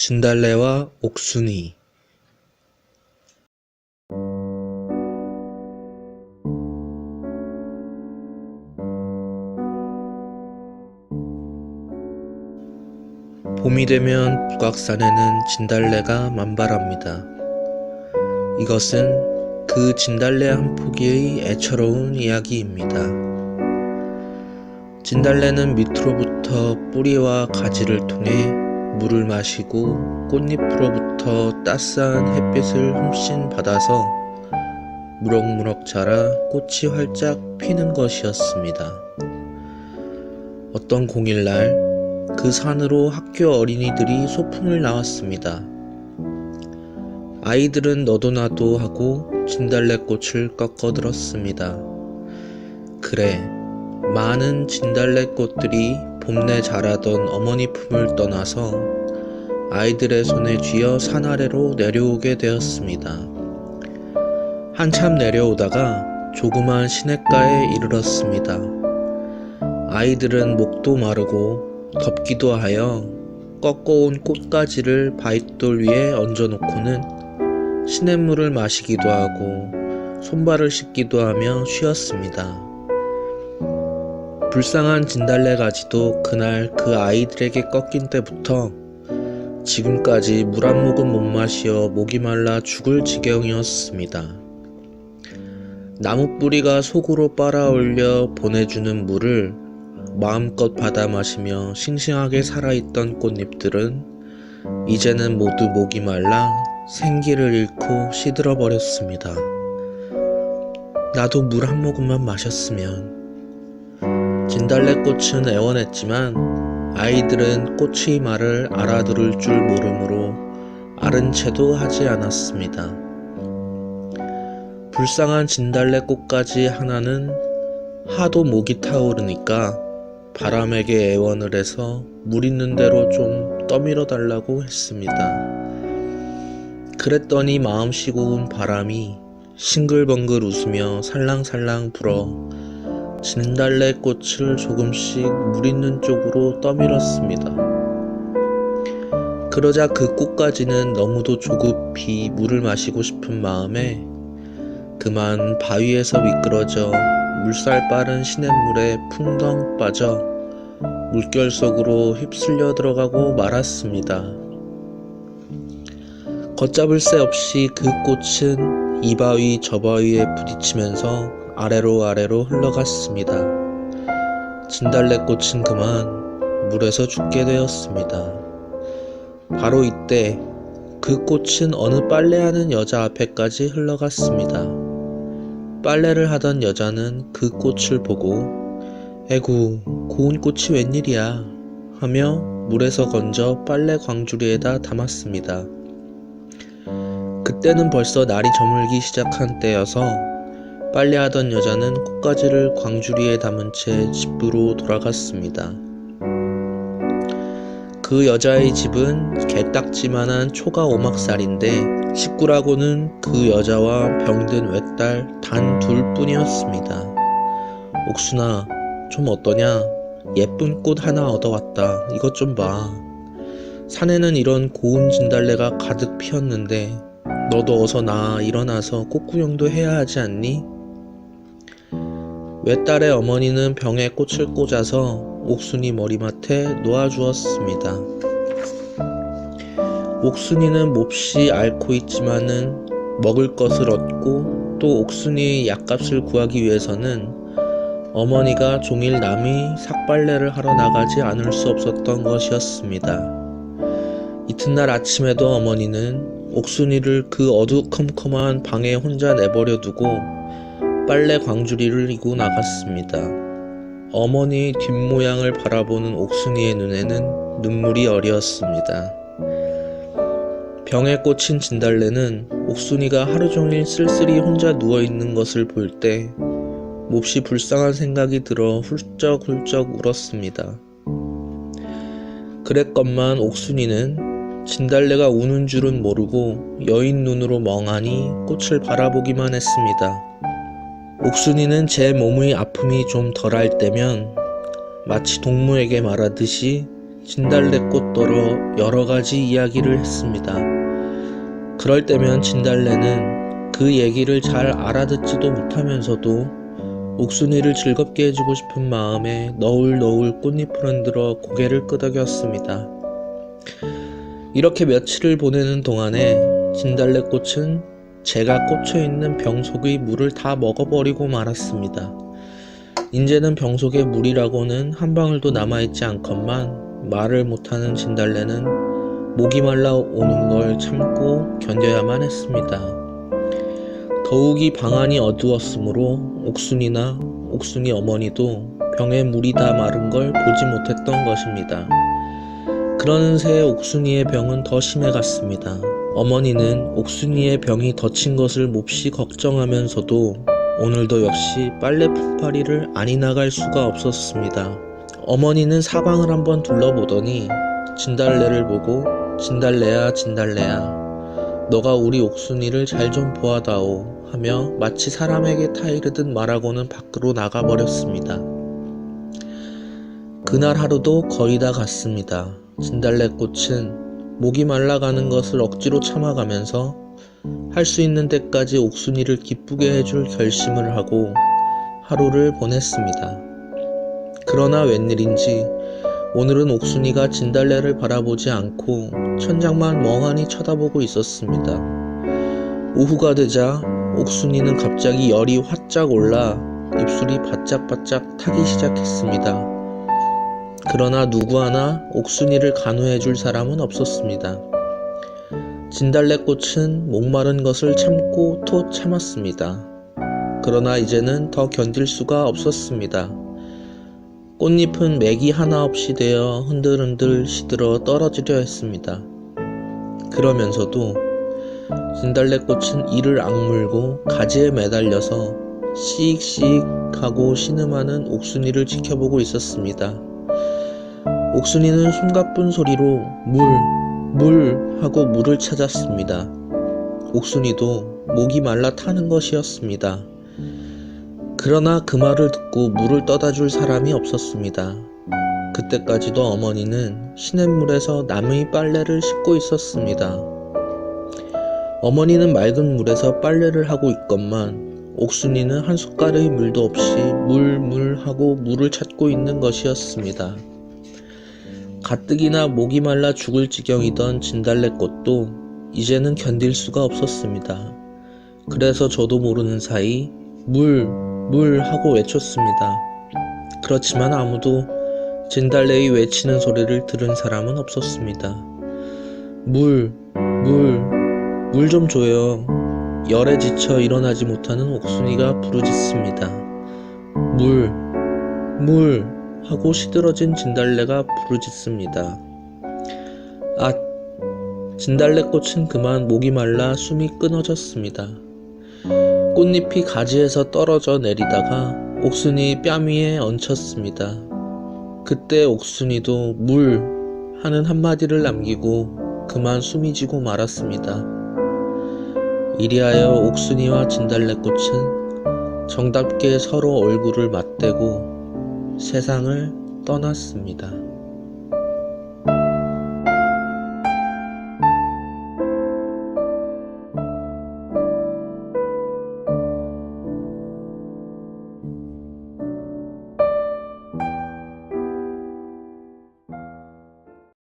진달래와 옥순이. 봄이 되면 북악산에는 진달래가 만발합니다. 이것은 그 진달래 한 포기의 애처로운 이야기입니다. 진달래는 밑으로부터 뿌리와 가지를 통해 물을 마시고 꽃잎으로부터 따스한 햇빛을 흠씬 받아서 무럭무럭 자라 꽃이 활짝 피는 것이었습니다. 어떤 공일날 그 산으로 학교 어린이들이 소풍을 나왔습니다. 아이들은 너도나도 하고 진달래꽃을 꺾어들었습니다. 그래, 많은 진달래꽃들이 봄내 자라던 어머니 품을 떠나서 아이들의 손에 쥐어 산 아래로 내려오게 되었습니다. 한참 내려오다가 조그만 시냇가에 이르렀습니다. 아이들은 목도 마르고 덥기도 하여 꺾어온 꽃가지를 바윗돌 위에 얹어놓고는 시냇물을 마시기도 하고 손발을 씻기도 하며 쉬었습니다. 불쌍한 진달래 가지도 그날 그 아이들에게 꺾인 때부터 지금까지 물 한 모금 못 마시어 목이 말라 죽을 지경이었습니다. 나무 뿌리가 속으로 빨아올려 보내주는 물을 마음껏 받아 마시며 싱싱하게 살아있던 꽃잎들은 이제는 모두 목이 말라 생기를 잃고 시들어 버렸습니다. 나도 물 한 모금만 마셨으면. 진달래꽃은 애원했지만 아이들은 꽃의 말을 알아들을 줄 모르므로 아른 채도 하지 않았습니다. 불쌍한 진달래꽃가지 하나는 하도 목이 타오르니까 바람에게 애원을 해서 물 있는 대로 좀 떠밀어 달라고 했습니다. 그랬더니 마음씨 고운 바람이 싱글벙글 웃으며 살랑살랑 불어 진달래꽃을 조금씩 물 있는 쪽으로 떠밀었습니다. 그러자 그 꽃가지는 너무도 조급히 물을 마시고 싶은 마음에 그만 바위에서 미끄러져 물살 빠른 시냇물에 풍덩 빠져 물결 속으로 휩쓸려 들어가고 말았습니다. 걷잡을 새 없이 그 꽃은 이 바위 저 바위에 부딪히면서 아래로 흘러갔습니다. 진달래꽃은 그만 물에서 죽게 되었습니다. 바로 이때 그 꽃은 어느 빨래하는 여자 앞에까지 흘러갔습니다. 빨래를 하던 여자는 그 꽃을 보고 에구, 고운 꽃이 웬일이야 하며 물에서 건져 빨래 광주리에다 담았습니다. 그때는 벌써 날이 저물기 시작한 때여서 빨래하던 여자는 꽃가지를 광주리에 담은 채 집으로 돌아갔습니다. 그 여자의 집은 개딱지만한 초가 오막살인데 식구라고는 그 여자와 병든 외딸 단 둘뿐이었습니다. 옥순아, 좀 어떠냐? 예쁜 꽃 하나 얻어왔다. 이것 좀 봐. 산에는 이런 고운 진달래가 가득 피었는데 너도 어서 일어나서 꽃구경도 해야 하지 않니? 외딸의 어머니는 병에 꽃을 꽂아서 옥순이 머리맡에 놓아주었습니다. 옥순이는 몹시 앓고 있지만은 먹을 것을 얻고 또 옥순이의 약값을 구하기 위해서는 어머니가 종일 남이 삭발레를 하러 나가지 않을 수 없었던 것이었습니다. 이튿날 아침에도 어머니는 옥순이를 그 어두컴컴한 방에 혼자 내버려 두고 빨래 광주리를 이고 나갔습니다. 어머니의 뒷모양을 바라보는 옥순이의 눈에는 눈물이 어리었습니다. 병에 꽂힌 진달래는 옥순이가 하루종일 쓸쓸히 혼자 누워있는 것을 볼 때 몹시 불쌍한 생각이 들어 훌쩍훌쩍 울었습니다. 그랬건만 옥순이는 진달래가 우는 줄은 모르고 여인 눈으로 멍하니 꽃을 바라보기만 했습니다. 옥순이는 제 몸의 아픔이 좀 덜할 때면 마치 동무에게 말하듯이 진달래꽃더러 여러 가지 이야기를 했습니다. 그럴 때면 진달래는 그 얘기를 잘 알아듣지도 못하면서도 옥순이를 즐겁게 해주고 싶은 마음에 너울너울 꽃잎을 흔들어 고개를 끄덕였습니다. 이렇게 며칠을 보내는 동안에 진달래꽃은 제가 꽂혀있는 병 속의 물을 다 먹어버리고 말았습니다. 이제는 병 속의 물이라고는 한 방울도 남아있지 않건만 말을 못하는 진달래는 목이 말라 오는 걸 참고 견뎌야만 했습니다. 더욱이 방안이 어두웠으므로 옥순이나 옥순이 어머니도 병에 물이 다 마른 걸 보지 못했던 것입니다. 그러는 새에 옥순이의 병은 더 심해갔습니다. 어머니는 옥순이의 병이 덧친 것을 몹시 걱정하면서도 오늘도 역시 빨래 품팔이를 아니 나갈 수가 없었습니다. 어머니는 사방을 한번 둘러보더니 진달래를 보고 진달래야 진달래야 너가 우리 옥순이를 잘 좀 보아다오 하며 마치 사람에게 타이르듯 말하고는 밖으로 나가버렸습니다. 그날 하루도 거의 다 갔습니다. 진달래꽃은 목이 말라가는 것을 억지로 참아가면서 할 수 있는 데까지 옥순이를 기쁘게 해줄 결심을 하고 하루를 보냈습니다. 그러나 웬일인지 오늘은 옥순이가 진달래를 바라보지 않고 천장만 멍하니 쳐다보고 있었습니다. 오후가 되자 옥순이는 갑자기 열이 화짝 올라 입술이 바짝바짝 타기 시작했습니다. 그러나 누구 하나 옥순이를 간호해줄 사람은 없었습니다. 진달래꽃은 목마른 것을 참고 또 참았습니다. 그러나 이제는 더 견딜 수가 없었습니다. 꽃잎은 맥이 하나 없이 되어 흔들흔들 시들어 떨어지려 했습니다. 그러면서도 진달래꽃은 이를 악물고 가지에 매달려서 씩씩 하고 신음하는 옥순이를 지켜보고 있었습니다. 옥순이는 숨가쁜 소리로 물 하고 물을 찾았습니다. 옥순이도 목이 말라 타는 것이었습니다. 그러나 그 말을 듣고 물을 떠다 줄 사람이 없었습니다. 그때까지도 어머니는 시냇물에서 남의 빨래를 씻고 있었습니다. 어머니는 맑은 물에서 빨래를 하고 있건만 옥순이는 한 숟갈의 물도 없이 물 하고 물을 찾고 있는 것이었습니다. 가뜩이나 목이 말라 죽을 지경이던 진달래꽃도 이제는 견딜 수가 없었습니다. 그래서 저도 모르는 사이 물 하고 외쳤습니다. 그렇지만 아무도 진달래의 외치는 소리를 들은 사람은 없었습니다. 물 좀 줘요. 열에 지쳐 일어나지 못하는 옥순이가 부르짖습니다. 물 하고 시들어진 진달래가 부르짖습니다. 아! 진달래꽃은 그만 목이 말라 숨이 끊어졌습니다. 꽃잎이 가지에서 떨어져 내리다가 옥순이 뺨 위에 얹혔습니다. 그때 옥순이도 물 하는 한마디를 남기고 그만 숨이 지고 말았습니다. 이리하여 옥순이와 진달래꽃은 정답게 서로 얼굴을 맞대고 세상을 떠났습니다.